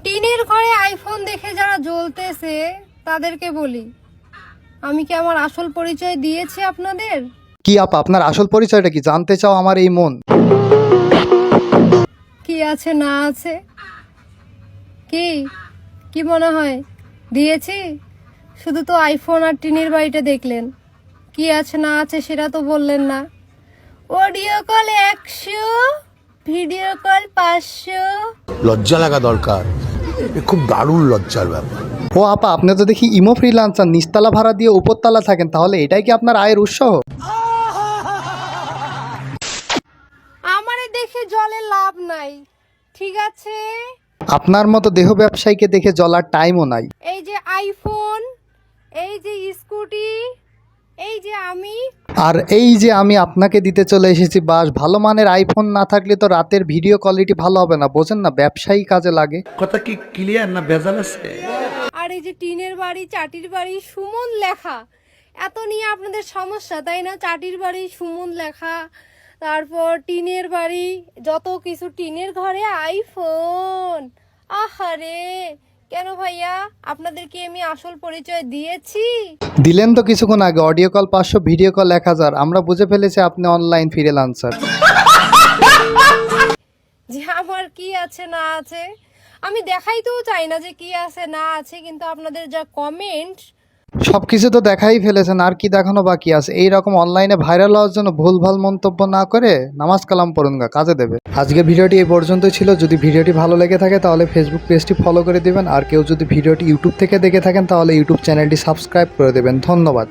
টিনের ঘরে আইফোন দেখে যারা জ্বলতেছে তাদেরকে বলি, আমি কি আমার আসল পরিচয় দিয়েছি আপনাদের? কি আপা, আপনার আসল পরিচয়টা কি জানতে চাও আমার এই মন? কি আছে না আছে, কি কি মনে হয় দিয়েছি? শুধু তো আইফোন আর টিনের বাড়িটা দেখলেন, কি আছে না আছে সেটা তো বললেন না। Audio call 100, video call 500। লজ্জা লাগা দরকার, এ খুব দারুণ লজ্জার ব্যাপার। ও আপা, আপনি তো দেখি ইমো ফ্রিল্যান্সার, নিচতলা ভাড়া দিয়ে উপরতলা থাকেন, তাহলে এটাই কি আপনার আয়ের উৎস? আমারে দেখে জলে লাভ নাই, ঠিক আছে? আপনার মতো দেহ ব্যবসায়ীকে দেখে জ্বলার টাইমও নাই। এই যে আইফোন, এই যে স্কুটি, এই যে আমি। আর এই যে আমি আপনাকে দিতে চলে এসেছি বাস। ভালো মানের আইফোন না থাকলে তো রাতের ভিডিও কোয়ালিটি ভালো হবে না, বোঝেন না? ব্যবসায়ী কাজে লাগে। কথা কি ক্লিয়ার না ভেজাল আছে? আর এই যে টিনের বাড়ি, চাটির বাড়ি, সুমন লেখা, এত নিয়ে আপনাদের সমস্যা, তাই না? চাটির বাড়ি, সুমন লেখা, তারপর টিনের বাড়ি, যত কিছু, টিনের ঘরে আইফোন। আহারে, কেন ভাইয়া, আপনাদেরকে আমি আসল পরিচয় দিয়েছি? দিলেন তো কিছুক্ষণ আগে, অডিও কল 500, ভিডিও কল 1000। আমরা বুঝে ফেলেছি আপনি অনলাইন ফ্রিল্যান্সার। যে আমার কি আছে না আছে আমি দেখাইতেও চাই না যে কি আছে না আছে, কিন্তু আপনাদের যা কমেন্ট, সবকিছু তো দেখাই ফেলেছেন, আর কি দেখানো বাকি আছে? এই রকম অনলাইনে ভাইরাল হওয়ার জন্য ভুলভাল মন্তব্য না করে নামাজ কালাম পড়ুন গা, কাজে দেবে। আজকে ভিডিওটি এই পর্যন্তই ছিল। যদি ভিডিওটি ভালো লেগে থাকে তাহলে ফেসবুক পেজটি ফলো করে দিবেন, আর কেউ যদি ভিডিওটি ইউটিউব থেকে দেখে থাকেন তাহলে ইউটিউব চ্যানেলটি সাবস্ক্রাইব করে দেবেন। ধন্যবাদ।